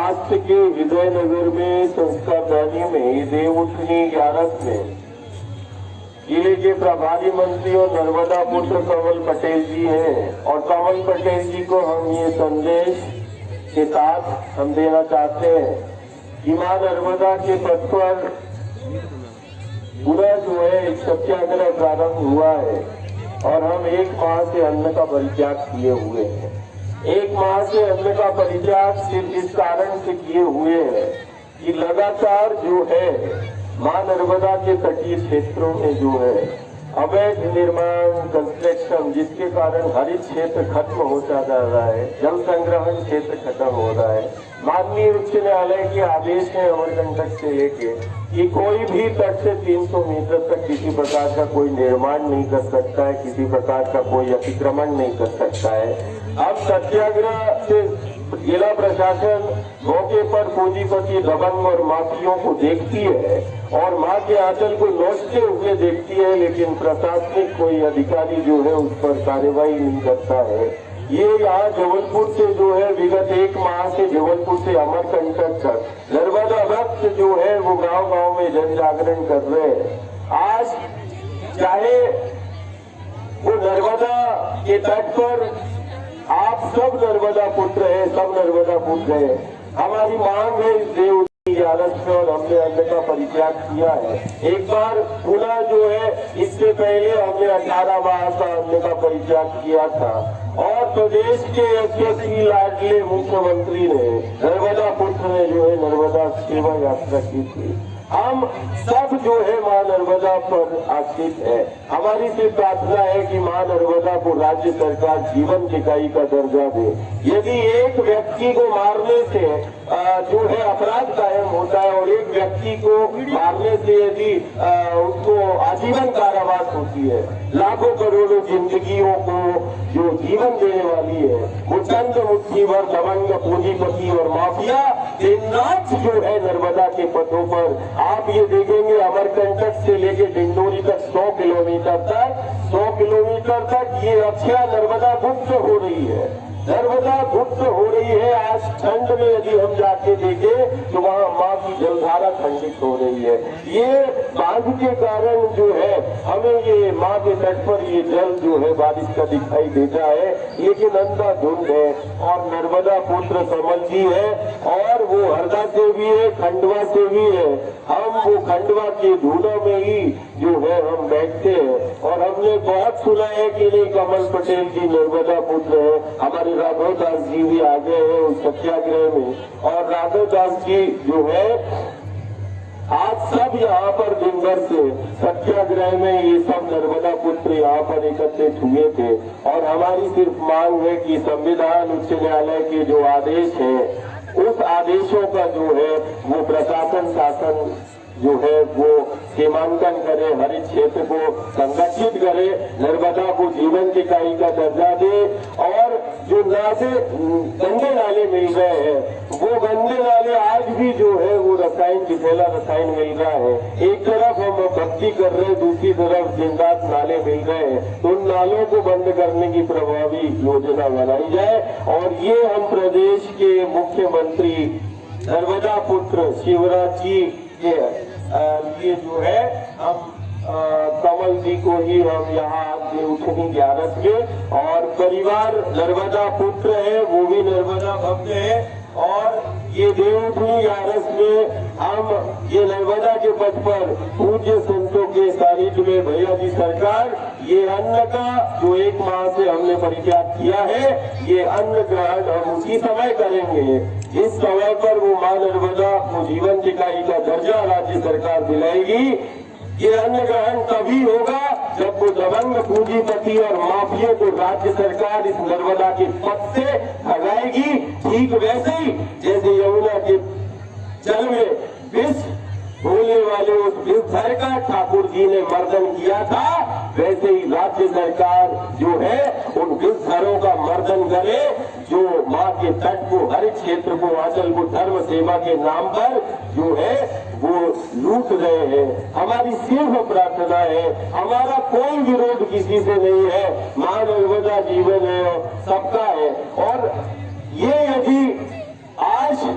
महाराष्ट्र के विजयनगर में संस्कारधानी में देवउठनी 11 में जिले के प्रभारी मंत्री और नर्मदा पुत्र कमल पटेल जी हैं और कमल पटेल जी को हम ये संदेश के साथ हम देना चाहते हैं कि मां नर्मदा के पथ पर पूरा जो है एक सत्याग्रह प्रारंभ हुआ है और हम 1 माह से अन्न का परित्याग किए हुए हैं। 1 माह से अन्न का परित्याग सिर्फ इस कारण से किए हुए हैं कि लगातार जो है मां नर्मदा के तटीय क्षेत्रों में जो है अवैध निर्माण कंस्ट्रक्शन, जिसके कारण हरित क्षेत्र खत्म होता जा रहा है, जल संग्रहण क्षेत्र खत्म हो रहा है। माननीय उच्च न्यायालय के आदेश है अमरकंटक से लेके कि कोई भी तट से 300 मीटर तक किसी प्रकार का कोई निर्माण नहीं कर सकता है, किसी प्रकार का कोई अतिक्रमण नहीं कर सकता है। अब सत्याग्रह से जिला प्रशासन मौके पर पूंजीपति दबंग और माफियों को देखती है और मां के आंचल को नोचते हुए देखती है, लेकिन प्रशासनिक कोई अधिकारी जो है उस पर कार्रवाई नहीं करता है। ये यहाँ जबलपुर से जो है विगत 1 माह से जबलपुर से अमरकंटक तक नर्मदा भक्त जो है वो गांव गांव में जन जागरण कर रहे हैं। आज चाहे वो नर्मदा के तट पर आप सब नर्मदा पुत्र है, सब नर्मदा पुत्र है। हमारी मांग है इस देव में और हमने अन्न का परित्याग किया है। एक बार पुनः जो है इससे पहले हमने 18 माह का अन्न का परित्याग किया था और प्रदेश के यशस्वी लाडले मुख्यमंत्री ने नर्मदा पुत्र ने जो है नर्मदा सेवा यात्रा की थी। हम सब जो है मां नर्मदा पर आश्रित है। हमारी सिर्फ प्रार्थना है कि मां नर्मदा को राज्य सरकार जीवन इकाई का दर्जा दे। यदि एक व्यक्ति को मारने से जो है अपराध कायम होता है और एक व्यक्ति को मारने से यदि उसको आजीवन कारावास होती है, लाखों करोड़ों जिंदगियों को जो जीवन देने वाली है, वो चंद मुट्ठी भर दबंग पूंजीपति और माफिया दिन रात जो है नर्मदा के पथों पर आप ये देखेंगे अमरकंटक से लेके डिंडोरी तक 100 किलोमीटर तक ये रक्षा नर्मदा गुप्त हो रही है। नर्मदा गुप्त हो रही है। आज ठंड में यदि हम जाके देखें तो वहाँ माँ की जलधारा खंडित हो रही है। ये बांध के कारण जो है हमें ये माँ के तट पर ये जल जो है बारिश का दिखाई देता है, लेकिन अंधाधुंध है। और नर्मदा पुत्र कमल जी है और वो हरदा से भी है, खंडवा से भी है। हम वो खंडवा के धूलों में ही जो है हम बैठते हैं और हमने बहुत सुना है कि नहीं कमल पटेल जी नर्मदा पुत्र है। हमारे राघव दास जी भी आ गए हैं उस सत्याग्रह में और राघव दास जी जो है आज सब यहाँ पर दिन भर से सत्याग्रह में ये सब नर्मदा पुत्र यहाँ पर एकत्रित हुए थे और हमारी सिर्फ मांग है कि संविधान उच्च न्यायालय के जो आदेश है उस आदेशों का जो है वो प्रशासन शासन जो है वो सीमांकन करे, हरित क्षेत्र को संरक्षित करे, नर्मदा को जीवन इकाई का दर्जा दे और जो गंदे नाले मिल रहे हैं वो गंदे नाले आज भी जो है वो रसायन विषैला रसायन मिल रहा है। एक तरफ हम भक्ति कर रहे हैं, दूसरी तरफ दिन रात नाले मिल रहे हैं, तो उन नालों को बंद करने की प्रभावी योजना बनाई जाए और ये हम प्रदेश के मुख्यमंत्री नर्मदा पुत्र शिवराज जी ये जो है हम कमल जी को ही हम यहाँ देवउठनी 11 में और परिवार नर्मदा पुत्र है वो भी नर्मदा भक्त है और ये देवउठनी 11 में हम ये नर्मदा के पथ पर पूज्य संतों के सानिध्य में भैया जी सरकार ये अन्न का जो 1 माह से हमने परित्याग किया है ये अन्न ग्रहण हम उसी समय करेंगे जिस समय पर वो मां नर्मदा को जीवन इकाई का दर्जा राज्य सरकार दिलाएगी। ये अन्न ग्रहण तभी होगा जब वो दबंग पूंजीपति और माफियों को राज्य सरकार इस नर्मदा के पथ से भगाएगी। ठीक वैसे ही जैसे यमुना के जल में विष बोलने वाले उस विषधर का ठाकुर जी ने मर्दन किया था, वैसे ही राज्य सरकार जो है उन विषधरों का मर्दन करे जो माँ के तट को, हर क्षेत्र को, आंचल को धर्म सेवा के नाम पर जो है वो लूट रहे हैं। हमारी सिर्फ प्रार्थना है, हमारा कोई विरोध किसी से नहीं है, मां नर्मदा जीवन है सबका है। और ये यदि आज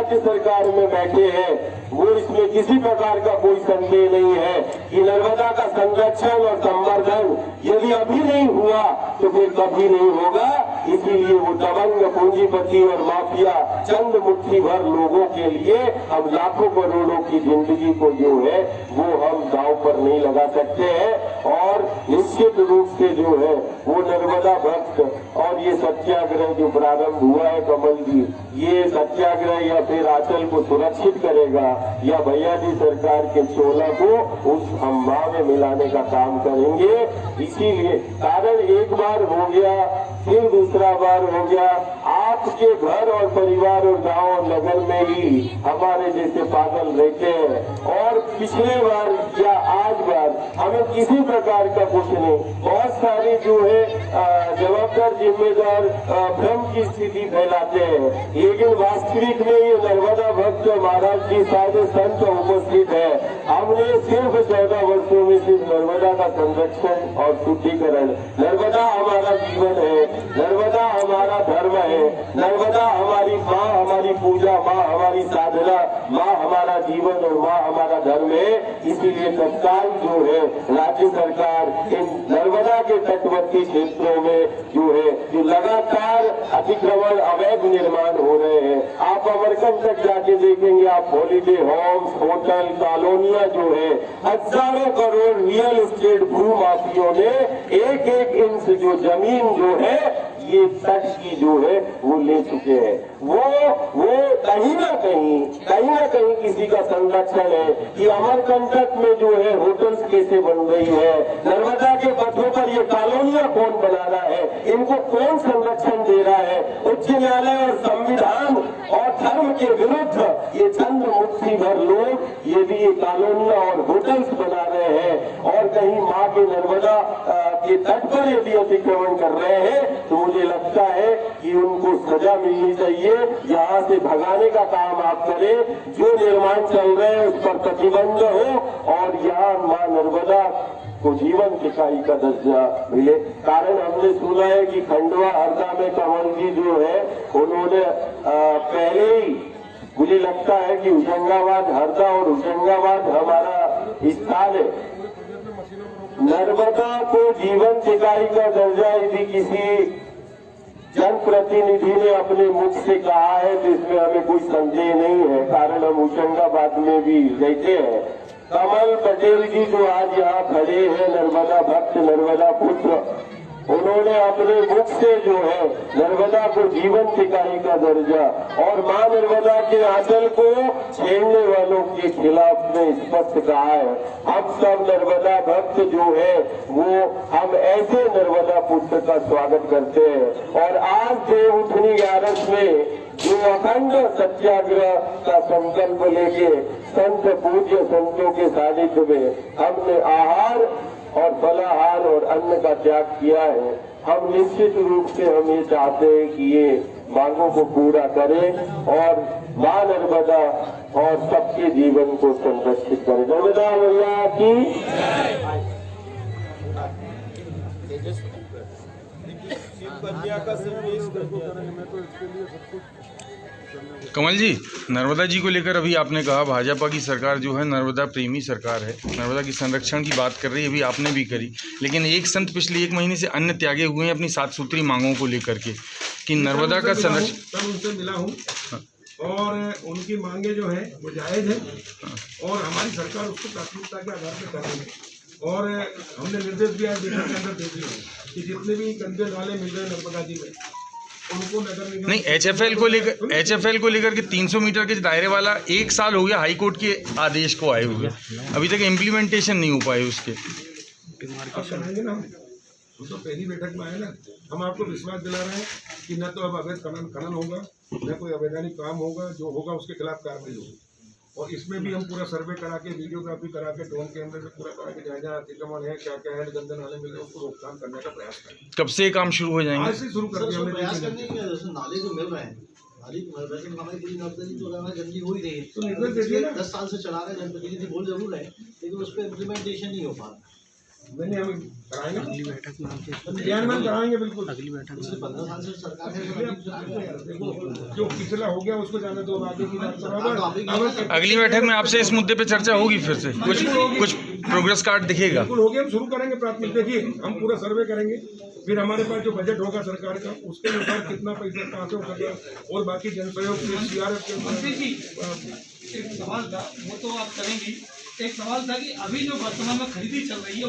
राज्य सरकार में बैठे हैं वो इसमें किसी प्रकार का कोई संदेह नहीं है कि नर्मदा का संरक्षण और संवर्धन यदि अभी नहीं हुआ तो फिर कभी नहीं होगा। इसीलिए वो दबंग पूंजीपति और माफिया चंद मुट्ठी भर लोगों के लिए हम लाखों करोड़ों की जिंदगी को जो है वो हम दांव पर नहीं लगा सकते हैं। और निश्चित रूप से जो है वो नर्मदा भक्त और ये सत्याग्रह जो प्रारंभ हुआ है कमल जी, ये सत्याग्रह या फिर आंचल को सुरक्षित करेगा या भैया जी सरकार के चोला को उस अम्बा में मिलाने का काम करेंगे। इसीलिए कारण एक बार हो गया फिर दूसरा बार हो गया। आपके घर और परिवार और गांव और नगर में ही हमारे जैसे पागल रहते हैं और पिछले बार या आज बार हमें किसी प्रकार का कुछ नहीं, बहुत सारी जो है जवाबदार जिम्मेदार भ्रम की स्थिति फैलाते हैं। लेकिन वास्तविक में ये नर्मदा भक्त महाराज जी सारे संत उपस्थित है। हमने सिर्फ 14 वर्षों में सिर्फ नर्मदा का संरक्षण और शुद्धिकरण, नर्मदा हमारा जीवन है, नर्मदा हमारा धर्म है, नर्मदा हमारी माँ, हमारी पूजा, माँ हमारी साधना, माँ हमारा जीवन और माँ हमारा धर्म है। इसीलिए तत्काल जो है राज्य सरकार इन नर्मदा के तटवर्ती क्षेत्रों में जो है जो लगातार अतिक्रमण अवैध निर्माण हो रहे हैं, आप अमरकंटक जाके देखेंगे, आप हॉलीडे होम्स, होटल, कॉलोनियां जो है हजारों करोड़ रियल एस्टेट भू माफियों ने एक एक इंच जो जमीन जो है ये तट की जो है वो ले चुके हैं। वो कहीं ना कहीं किसी का संरक्षण है कि अमरकंटक में जो है होटल्स कैसे बन रही है, नर्मदा के पथों पर ये कॉलोनियां कौन बना रहा है, इनको कौन संरक्षण दे रहा है। उच्च न्यायालय और संविधान और धर्म के विरुद्ध ये चंद मुट्ठी भर लोग यदि ये कॉलोनियां और होटल्स बना रहे हैं और कहीं माँ के नर्मदा के तट पर यदि अतिक्रमण कर रहे हैं तो मुझे लगता है कि उनको सजा मिलनी चाहिए। यहाँ से भगाने का काम आप करें, जो निर्माण चल रहे हैं उस पर प्रतिबंध हो और यहाँ माँ नर्मदा को जीवन सिंचाई का दर्जा मिले। कारण हमने सुना है कि खंडवा हरदा में कमल जी जो है उन्होंने पहले ही, मुझे लगता है कि होशंगाबाद हरदा और होशंगाबाद हमारा स्थान है, नर्मदा को जीवन सिंचाई का दर्जा यदि किसी जनप्रतिनिधि ने अपने मुख से कहा है तो इसमें हमें कोई संदेह नहीं है। कारण हम होशंगाबाद में भी रहते हैं। कमल पटेल जी जो आज यहाँ खड़े हैं, नर्मदा भक्त, नर्मदा पुत्र, उन्होंने अपने मुख से जो है नर्मदा को जीवन सिंचाई का दर्जा और मां नर्मदा के आंचल को छेड़ने वालों के खिलाफ में स्पष्ट कहा है। हम सब नर्मदा भक्त जो है वो हम ऐसे नर्मदा पुत्र का स्वागत करते हैं। और आज देवउठनी 11 में जो अखंड सत्याग्रह का संकल्प लेके संत पूज्य संतों के सानिध्य में हमने आहार और फलाहार और अन्न का त्याग किया है, हम निश्चित रूप से हम ये चाहते हैं कि ये मांगों को पूरा करें और मां नर्मदा और सबके जीवन को संरक्षित करें। नर्मदा मैया की कमल जी, नर्मदा जी को लेकर अभी आपने कहा भाजपा की सरकार जो है नर्मदा प्रेमी सरकार है, नर्मदा की संरक्षण की बात कर रही है, अभी आपने भी करी, लेकिन एक संत पिछले 1 महीने से अन्न त्यागे हुए हैं अपनी 7 सूत्री मांगों को लेकर के कि नर्मदा का संरक्षण। उनसे मिला हूँ और उनकी मांगे जो है वो जायज़ है और हमारी सरकार उसको प्राथमिकता के आधार पर कर रही है। और हमने निर्देश भी आज बैठक के अंदर दे दिए हैं कि जितने भी गंदे नाले मिल रहे हैं नर्मदा जी में उनको नगर निगम नहीं, एचएफएल को लेकर के 300 मीटर के दायरे वाला 1 साल हो गया हाई कोर्ट के आदेश को आए हुए, अभी तक इम्प्लीमेंटेशन नहीं हो पाए उसके। कराएंगे ना, हम तो पहली बैठक में आए ना, हम आपको विश्वास दिला रहे हैं कि न तो अब अवैध खनन होगा, न कोई अवैधानिक काम होगा, जो होगा उसके खिलाफ कार्रवाई होगी। और इसमें भी हम पूरा सर्वे करा के, वीडियोग्राफी करा के, ड्रोन कैमरे से पूरा करा के जहाँ जहाँ अतिक्रमण है, क्या क्या है, गंदे नाले मिल रहे हैं, उसको रोकथाम करने का प्रयास करें। कब से काम शुरू हो जाएंगे? आज से शुरू कर दिया हमने। प्रयास करने के नाले जो मिल रहे हैं, वैसे हमारी पूरी नर्मदा जो है गंदी हो ही रही है, तो निर्देश दीजिए ना। 10 साल से चला रहे हैं, जनप्रतिनिधि बोल जरूर है लेकिन उस पर इम्प्लीमेंटेशन नहीं हो पा रहा। मैंने हम कराएंगे, अगली बैठक में क्रियान्वयन कराएंगे बिल्कुल। पिछले 15 साल से सरकार है, देखो जो पिछला हो गया उसको जाने दो, आगे की बात करो। अगली बैठक में आपसे इस मुद्दे पे चर्चा होगी, फिर से कुछ प्रोग्रेस कार्ड दिखेगा। बिल्कुल हो गया, हम शुरू करेंगे प्राथमिक। देखिए हम पूरा सर्वे करेंगे, फिर हमारे पास जो बजट होगा सरकार का उसके अनुसार कितना पैसा कहाँ से हो सकता, और बाकी जनसहयोग से CRF के एक सवाल था, वो तो आप करेंगी। एक सवाल था कि अभी जो वर्तमान में खरीदी चल रही है